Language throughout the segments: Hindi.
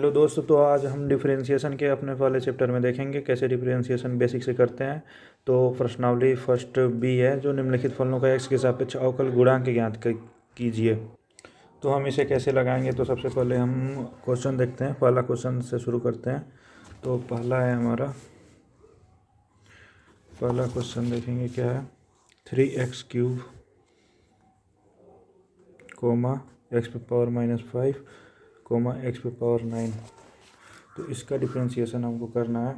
हेलो दोस्तों, तो आज हम डिफरेंशिएशन के अपने वाले चैप्टर में देखेंगे कैसे डिफरेंशिएशन बेसिक से करते हैं। तो प्रश्नावली फर्स्ट बी है, जो निम्नलिखित फलनों का एक्स के सापेक्ष अवकल गुणांक ज्ञात कीजिए। तो हम इसे कैसे लगाएंगे, तो सबसे पहले हम क्वेश्चन देखते हैं। पहला क्वेश्चन से शुरू करते हैं। तो पहला है हमारा, पहला क्वेश्चन देखेंगे क्या है। 3x³ coma x⁻⁻5 coma x⁻⁹। तो इसका डिफरेंशिएशन हमको करना है।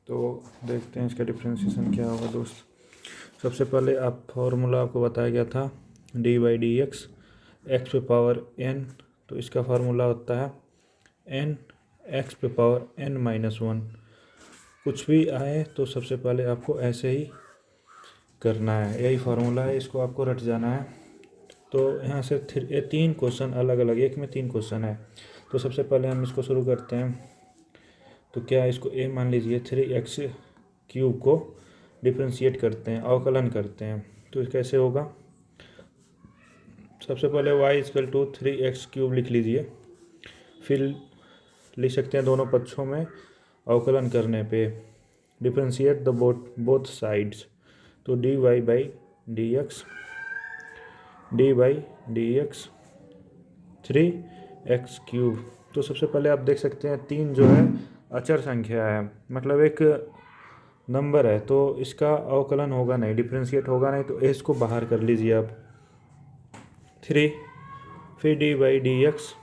तो देखते हैं इसका डिफरेंशिएशन क्या होगा दोस्त। सबसे पहले आप फॉर्मूला आपको बताया गया था d/dx x⁻n। तो इसका फार्मूला होता है n x⁻n-1। कुछ भी आए तो सबसे पहले आपको ऐसे ही करना है, यही फार्मूला है, इसको आपको रट जाना है। तो यहाँ से 3 क्वेश्चन अलग अलग, एक में 3 क्वेश्चन है। तो सबसे पहले हम इसको शुरू करते हैं। तो क्या इसको a मान लीजिए, 3x³ को डिफरेंशिएट करते हैं, अवकलन करते हैं। तो कैसे होगा, सबसे पहले y = 3x³ लिख लीजिए। फिर लिख सकते हैं दोनों पक्षों में अवकलन करने पे डिफरेंशिएट द बोथ साइड्स। तो dy/dx 3x³। तो सबसे पहले आप देख सकते हैं 3 जो है अचर संख्या है, मतलब एक नंबर है, तो इसका अवकलन होगा नहीं, डिफरेंशिएट होगा नहीं। तो इसको बाहर कर लीजिए आप 3, फिर dy/dx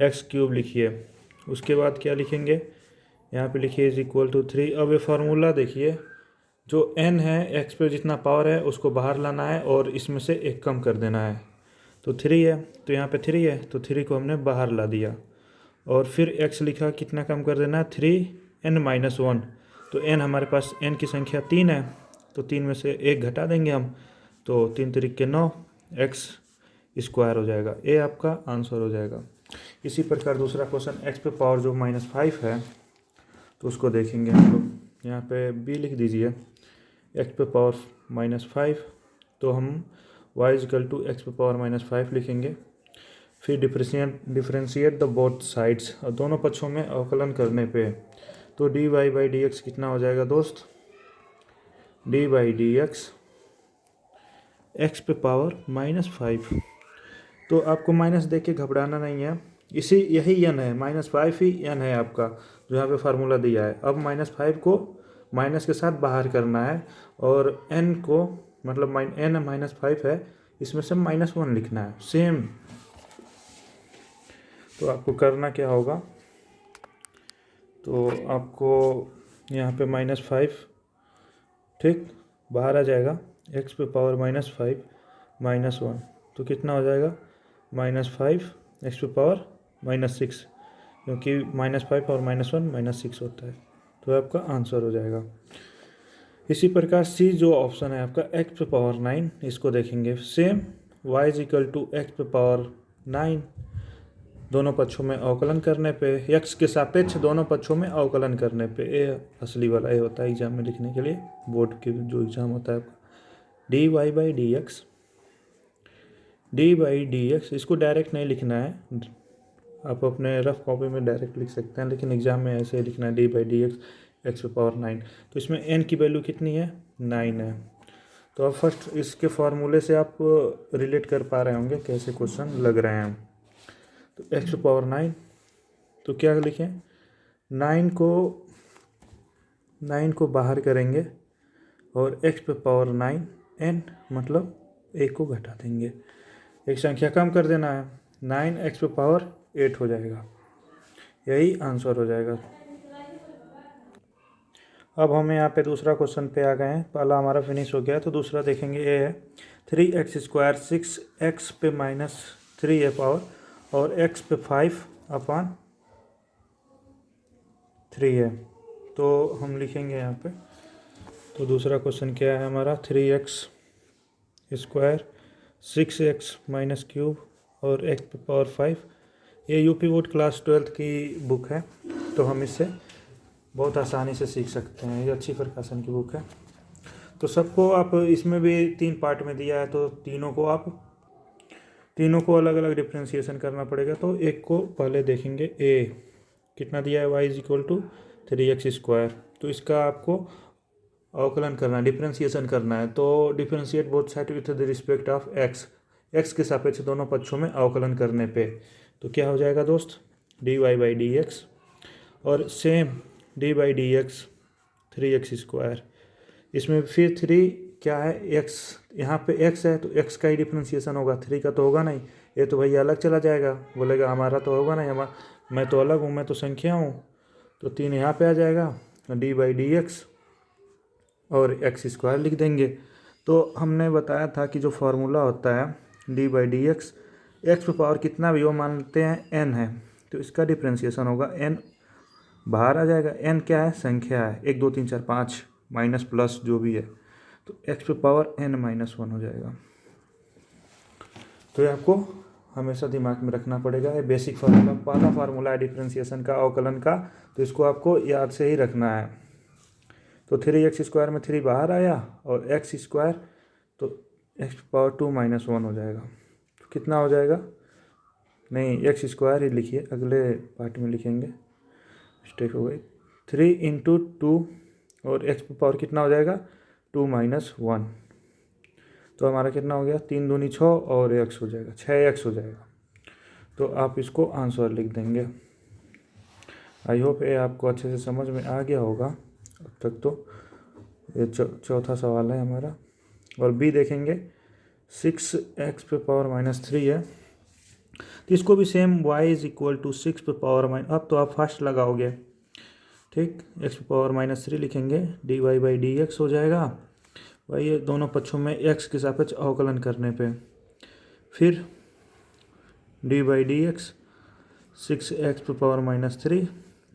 x³ लिखिए। उसके बाद क्या लिखेंगे, यहाँ पे लिखिए =3। अब ये फार्मूला देखिए, जो n है, x पे जितना पावर है उसको बाहर लाना है और इसमें से एक कम कर देना है। तो 3 है, तो यहाँ पे 3 है, तो 3 को हमने बाहर ला दिया। और फिर x लिखा, कितना कम कर देना है, 3n-1। तो n हमारे पास n की संख्या 3 है, तो 3 में से 1 घटा देंगे हम। तो 3 × 9 x² हो जाएगा। ये आपका आंसर हो जाएगा। इसी प्रकार दूसरा क्वेश्चन x⁻⁻5 है, तो उसको देखेंगे हम लोग। यहाँ पे b लिख दीजिए, x⁻⁻5। तो हम y = x⁻⁻5 लिखेंगे। फिर डिफरेंशिएट द बोथ साइड्स, और दोनों पक्षों में अवकलन करने पे। तो dy/dx कितना हो जाएगा दोस्त, dy/dx x⁻⁻5। तो आपको माइनस देख के घबराना नहीं है, यही n है, -5 ही n है आपका, जो यहाँ पे फार्मूला दिया है। अब -5 को माइनस के साथ बाहर करना है, और n को, मतलब n -5 है, इसमें से -1 लिखना है, सेम। तो आपको करना क्या होगा, तो आपको यहाँ पे -5 ठीक बाहर आ जाएगा, x⁻⁻5 -1। तो कितना हो जाएगा, -5 x⁻⁻6, क्योंकि -5 और -1 -6 होता है। तो आपका आंसर हो जाएगा। इसी प्रकार सी जो ऑप्शन है आपका x⁻9, इसको देखेंगे सेम, y = x⁻9। दोनों पक्षों में अवकलन करने पे, x के सापेक्ष दोनों पक्षों में अवकलन करने पे, ये असली वाला ये होता है एग्जाम में लिखने के लिए, बोर्ड के जो एग्जाम होता है आपका। dy/dx इसको डायरेक्ट नहीं लिखना है, आप अपने रफ कॉपी में डायरेक्ट लिख सकते हैं, लेकिन एग्जाम में ऐसे ही लिखना है dy/dx x⁻9। तो इसमें n की वैल्यू कितनी है, 9 है। तो अब फर्स्ट इसके फार्मूले से आप रिलेट कर पा रहे होंगे कैसे क्वेश्चन लग रहे हैं। तो x⁻9, तो क्या लिखें, 9 को बाहर करेंगे और x⁻9n, मतलब 1 को घटा देंगे, एक संख्या कम कर देना है, 9x⁸ हो जाएगा। यही आंसर हो जाएगा। अब हम यहाँ पे दूसरा क्वेश्चन पे आ गए हैं, पहला हमारा फिनिश हो गया, तो दूसरा देखेंगे। ये है 3x² 6x पे -3 है पावर, और x पे 5/3 है। तो हम लिखेंगे यहाँ पे, तो दूसरा क्वेश्चन क्या है हमारा, 3x² 6x -3 और x⁻5। ये यूपी बोर्ड क्लास 12th की बुक है, तो हम इससे बहुत आसानी से सीख सकते हैं। ये अच्छी प्रकाशन की बुक है। तो सबको आप, इसमें भी 3 पार्ट में दिया है, तो तीनों को आप तीनों को अलग अलग डिफ्रेंशिएशन करना पड़ेगा। तो एक को पहले देखेंगे, ए कितना दिया है, Y is equal to 3x²। तो इसका आपको अवकलन करना है, डिफ्रेंशिएशन करना है। तो differentiate both side with the respect of x, x के सापेक्ष दोनों पक्षों में अवकलन करने पे तो क्या हो जाएगा दोस्त, dy/dx, और सेम d/dx 3x²। इसमें फिर 3 क्या है, x, यहाँ पे x है तो x का ही डिफ्रेंशिएशन होगा, 3 का तो होगा नहीं। ये तो भैया अलग चला जाएगा, बोलेगा हमारा तो होगा नहीं, मैं तो अलग हूँ, मैं तो संख्या हूँ। तो 3 यहाँ पे आ जाएगा, d/dx और x² लिख देंगे। तो हमने बताया था कि जो फार्मूला होता है d/dx, x पे पावर कितना भी हो, मानते हैं n है, तो इसका डिफ्रेंशिएशन होगा n, बाहर आ जाएगा। n क्या है, संख्या है, 1 2 3 4 5 माइनस प्लस जो भी है, तो x पे पावर n-1 हो जाएगा। तो ये आपको हमेशा दिमाग में रखना पड़ेगा। ये बेसिक फार्मूला, पहला फार्मूला है डिफ्रेंशिएशन का, अवकलन का, तो इसको आपको याद से ही रखना है। तो 3x² में 3 बाहर आया और x², तो x पे पावर 2-1 हो जाएगा। तो कितना हो जाएगा, नहीं x² ही लिखिए, अगले पार्ट में लिखेंगे, मिस्टेक हो गई। 3 × 2 और x पे पावर कितना हो जाएगा, 2-1, तो हमारा कितना हो गया, 3 दूनी 6 और x हो जाएगा, 6x हो जाएगा। तो आप इसको आंसर लिख देंगे। आई होप ये आपको अच्छे से समझ में आ गया होगा अब तक। तो ये चौथा सवाल है हमारा। और बी देखेंगे, 6x पे पावर -3 है, तो इसको भी same y is equal to 6 पे पावर अब तो आप फर्स्ट लगाओगे, ठीक, x पे पावर -3 लिखेंगे, dy/dx हो जाएगा। वही दोनों पक्षों में x के सापेक्ष अवकलन करने पे, फिर dy/dx 6x पे पावर -3,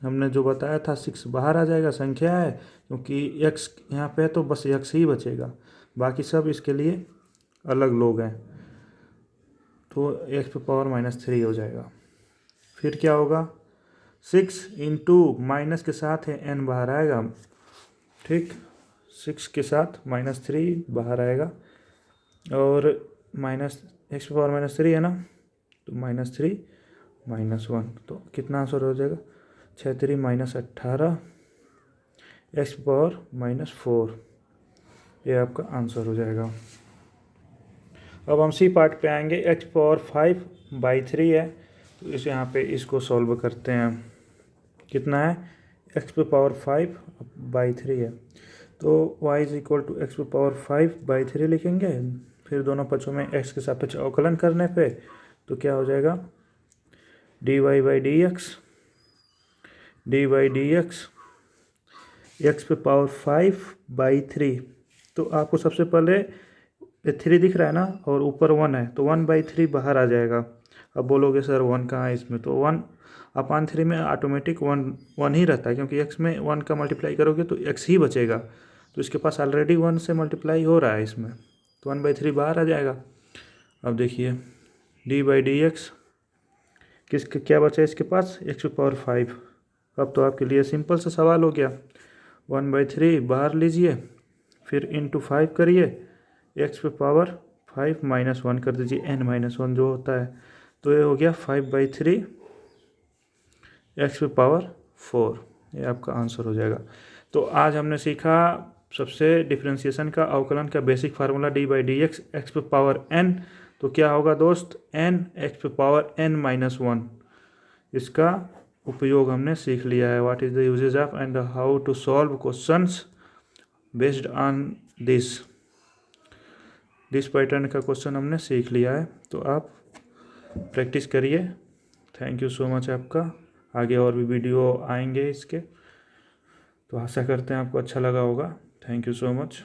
हमने जो बताया था 6 बाहर आ जाएगा, संख्या है, क्योंकि x यहाँ पे है तो बस x ही बचेगा, बाकी सब इसके लिए अलग लोग हैं। तो x पे पावर -3 हो जाएगा। फिर क्या होगा, 6 × माइनस के साथ है n बाहर आएगा, ठीक, 6 के साथ -3 बाहर आएगा, और x पे पावर -3 है ना, तो -3 -1, तो कितना आंसर हो जाएगा, 6 3 -18, x पे पावर -4, ये आपका आंसर हो जाएगा। अब हम सी पार्ट पे आएंगे, x पावर 5/3 है, तो इस यहाँ पे इसको सॉल्व करते हैं। कितना है, x पे पावर 5/3 है, तो y is equal to x पे पावर 5/3 लिखेंगे। फिर दोनों पक्षों में x के सापेक्ष अवकलन करने पे तो क्या हो जाएगा, dy/dx x पे पावर 5/3। तो आपको सबसे पहले 3 दिख रहा है ना, और ऊपर 1 है, तो 1/3 बाहर आ जाएगा। अब बोलोगे सर 1 कहाँ है इसमें, तो 1/3 में ऑटोमेटिक 1 ही रहता है, क्योंकि x में 1 का मल्टीप्लाई करोगे तो x ही बचेगा, तो इसके पास ऑलरेडी 1 से मल्टीप्लाई हो रहा है इसमें, तो 1/3 बाहर आ जाएगा। अब देखिए dy/dx किसके क्या बचा है इसके पास, x पे पावर 5। अब तो आपके लिए सिंपल सा सवाल हो गया, 1/3 बाहर लीजिए, फिर इंटू 5 करिए, x पे पावर 5 -1 कर दीजिए, n-1 जो होता है, तो ये हो गया 5/3 x पे पावर 4, ये आपका आंसर हो जाएगा। तो आज हमने सीखा सबसे डिफ्रेंशिएशन का, अवकलन का बेसिक फार्मूला dy/dx x पे पावर n, तो क्या होगा दोस्त, n x पे पावर n-1, इसका उपयोग हमने सीख लिया है। What is the usages of and how to solve questions based on this pattern का क्वेश्चन हमने सीख लिया है, तो आप प्रैक्टिस करिए। थैंक यू सो मच आपका। आगे और भी वीडियो आएंगे इसके, तो आशा करते हैं आपको अच्छा लगा होगा। Thank you so much.